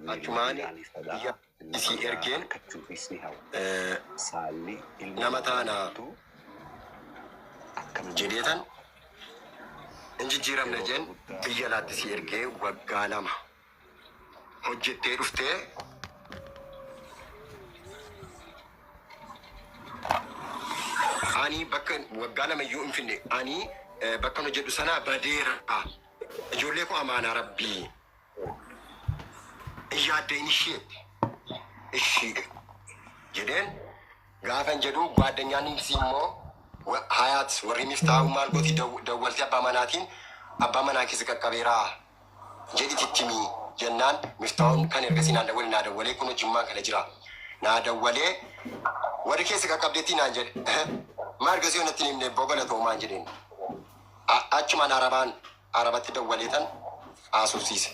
achumaani biyya isii ergeen nama taana jedheetan injijjiiramna jeen biyya laatti isii ergee waggaa lama hojjettee dhuftee ani bakka waggaa lama iyyuu hin finne ani bakka nu jedhu sana badeera ijoollee koo amaanaa rabbii yaadeen ishee jedheen gaafan jedhu ጓደኛን immoo hayaat warri miftaahu maal gooti dawwalti abbaa manaatiin abbaa manaa keessa qaqqabeeraa jedhi tittimi jennaan miftaahun kan ergasii naan dawwale naa dawwalee kun jimmaa kana jira naa dawwalee warri keessa qaqqabdeetti naan jedhe maal ergasii onatti himne bogola toomaan jedheen achumaan arabatti dawwaleetan haasofsiise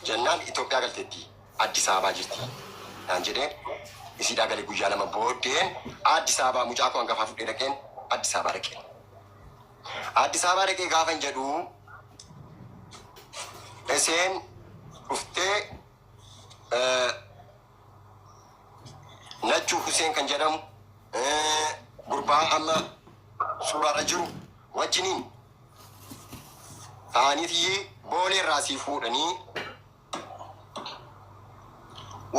jennaan Itoophiyaa galteetti Addis Ababaa jirti naan jedheen isiidhaa galee guyyaa lama booddeen Addis Ababaa mucaa koo hangafaa fudhee dhaqeen Addis Ababaa dhaqeen. Addis Ababaa dhaqee gaafan jedhu isheen dhuftee Najjuu Huseen kan jedhamu gurbaa amma suuraarra jiru wajjiniin ta'aniitii boolee irraa sii fuudhanii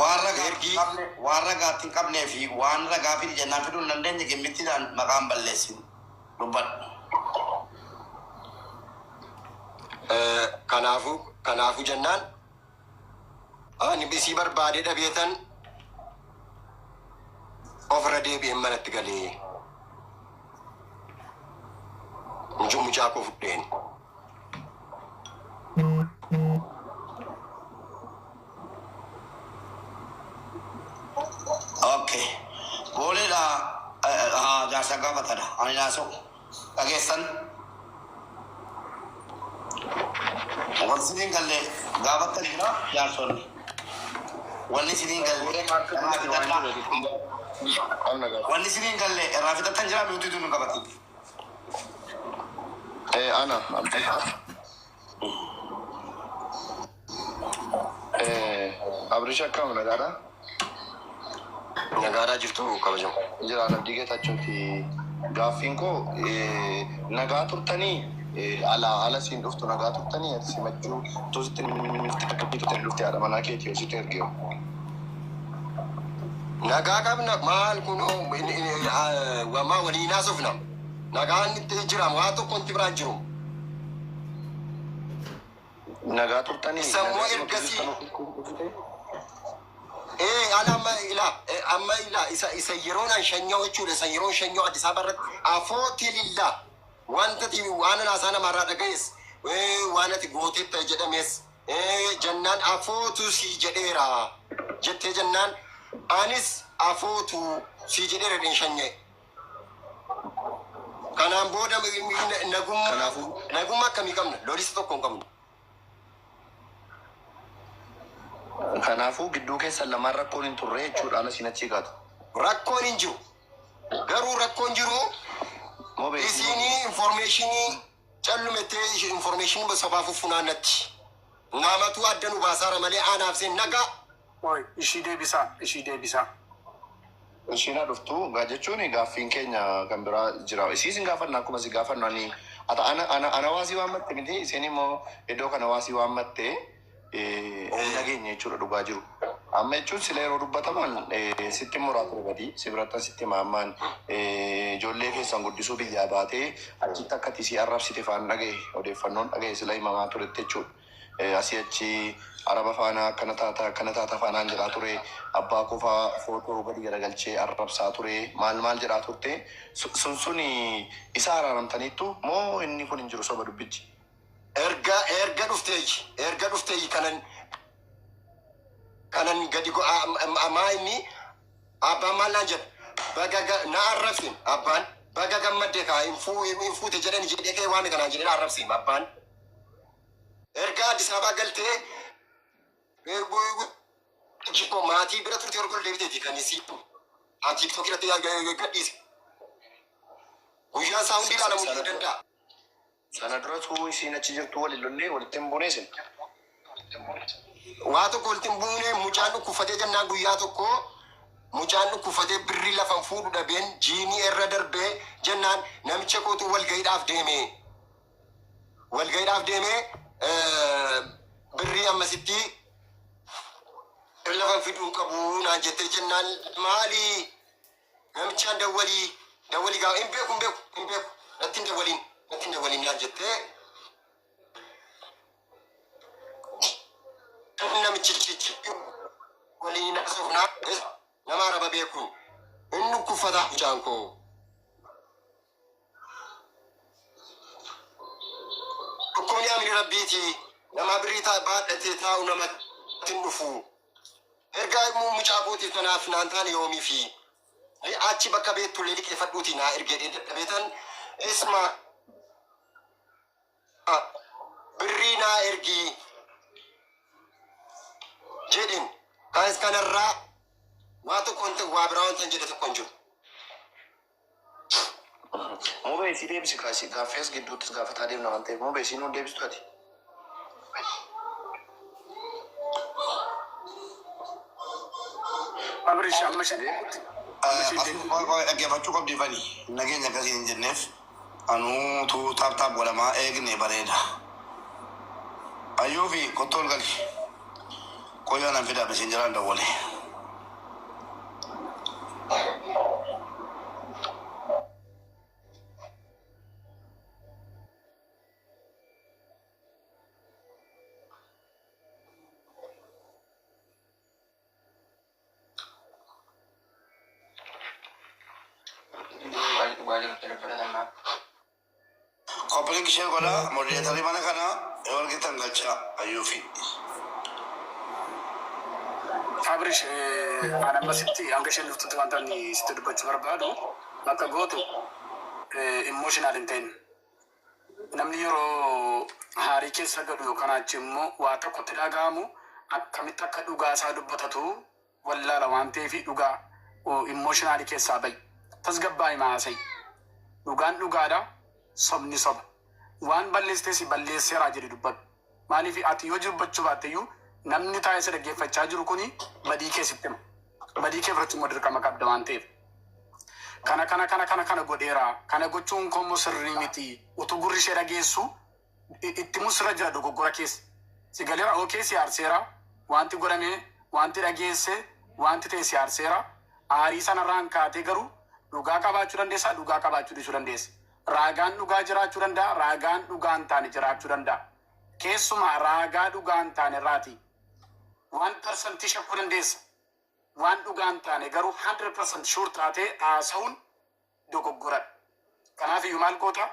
waan ragaatti hin qabnee fi waan ragaa fi jennaan fiduu hin dandeenye gimmittiidhaan maqaan balleessin dubbadhu. Kanaafuu jennaan ani bisii barbaadee dhabeetan ofirra deebi'een manatti galee mucaa koo fudheen. Okay. Boleh lah jasa gawat ada. Ani masuk. Kagesan. Wan sini galle gawat tadi na Jason. Wan sini galle. Wan sini galle Rafita tanjira beauty tu nunggu bati. Ana. Abrisha kamu negara? Nagaaraa jirtu kabajamu. Jira abdii geetachuuti gaaffiin koo nagaa turtanii ala siin dhuftu nagaa turtanii simachuu tuusitti dhufte haadha manaa keetii hoositti ergeewu. Nagaa qabna maal kun wamaa walii naasofna nagaan itti jiramu haa tokko itti biraan jiru. Nagaa turtanii sammoo ergasii amma ila isa yeroon shanyoo jechuudha isa yeroon shanyoo Addis Ababaa irratti afooti lilla wanta ti waan naasaa namarraa dhagayees waan ati gooteetta jedhamees jennaan afootu si jedheera jettee jennaan anis afootu si jedheera dhin shanyee kanaan booda nagummaa akkamii qabna lolisa tokko hin qabnu. Kanaafuu gidduu keessan lamaan rakkoon hin turre jechuudha ala siin achi gaatu. Rakkoon hin jiru. Garuu rakkoon jiru isinii informationii callumettee informationii sabaafu funaannatti. Namatu adda nu baasaara malee aanaaf seen nagaa. Ishii deebisaa. Ishiin dhuftu jechuun gaaffiin keenya kan biraa jira. Isiin gaafanna akkuma si gaafannu ani ana waasii waammatte miti isin immoo iddoo kana waasii waammatte nageenya jechuudha dhugaa jiru. Amma jechuun sila yeroo dubbataman sitti muraa ture badii si birattan sitti maammaan ijoollee keessan guddisuu biyyaa baatee achitti akka tisii arrabsite faan dhagaye odeeffannoon dhagaye sila himamaa turetti jechuudha. Asii achi araba faana akkana taata faanaan jedhaa ture abbaa kofaa footoo gadi garagalchee arrabsaa ture maal jedhaa turte sun isa araaramtaniittu moo inni kun hin jiru soba dubbichi. Erga dhuftee kanan gadi go amaa inni abbaan maal naan jedha bagaga na arrabsin abbaan baga gammadde kaa infuute jedhani jedhee kee waan kanaan jedhee arrabsin abbaan erga Addis Ababaa galtee jikko maatii bira turte orgol deebiteeti kan isiitu haa TikTok irratti gadhiise guyyaa isaa hundi ilaalamuu ni danda'a. Sana dura tuu isiin achi jirtu waliin lollee walitti hin buuneesin. waa tokko walitti buune mucaan dhukkufatee jennaan guyyaa tokko mucaan dhukkufatee birrii lafan fuudhu dhabeen jiinii irra darbee jennaan namicha kootu walgayiidhaaf deemee birrii ammasitti lafan fiduu qabu naan jettee jennaan maali namichaan dawwalii gaa hin beeku nattiin dawwaliin naan jettee namichi waliin asofnaa nama araba beeku inni kuffata mucaan koo dhukkubni amni rabbiiti nama birrii baadhatee taa'u namatti hin dhufu ergaa immoo mucaa kootiif kanaaf naan taane yoomii fi achi bakka beettullee liqeeffadhuuti naa ergee dadhabeetan isma birrii naa ergii jedhin kanis kanarraa waa tokko waa biraa wanta jedhe tokko hin jiru. Mubee si deebisi kaasi gaaffees gidduuttis gaafataa deemna waan ta'eef mubee si nuun deebistu ati. Abrish amma shidee. Dhaggeeffachuu qabdi fani nageenya akkasii hin jenneef anuutu taaptaap godhamaa eegne bareeda. Ayyuu fi qottoon gali. Koyaan an fida bisiin jiraan dawwale. Kopling ishee godha modereetarii mana kana yoo argitan galcha ayyuu fi. Abrish anamma sitti hanga isheen dhuftutti wanta inni sitti dubbachuu barbaadu bakka gootu emotional hin ta'in. Namni yeroo haarii keessa gadu yookaan achi immoo waa tokkotti dhaga'amu akkamitti akka dhugaa isaa dubbatatu wallaala waan ta'eef dhugaa emotionalii keessaa bahi. Tasgabbaa'ii maasai. Dhugaan dhugaadha. Sobni soba. Waan balleessitee si balleesseeraa jedhe dubbatu. Maaliif ati yoo dubbachuu baatte namni taa'ee isa dhaggeeffachaa jiru kuni badii keessatti hima. Badii kee irratti immoo dirqama qabda waan ta'eef. Kana godheera. Kana gochuun koommoo sirrii miti. Utuu gurri ishee dhageessu itti musirra jira dogoggora keessa. Si galeera ookee si aarseera. Wanti godhame, wanti dhageesse, wanti ta'e si aarseera. Aarii sanarraan kaatee garuu dhugaa qabaachuu dandeessa, dhugaa qabaachuu dhiisuu dandeessa. Raagaan dhugaa jiraachuu danda'a, raagaan dhugaa hin taane jiraachuu danda'a. Keessumaa raagaa dhugaa hin taane irraati. 1% shakkuu dandeessa. Waan dhugaa hin taane garuu 100% sure taatee haasa'uun dogoggoradha. Kanaaf iyyuu maal goota?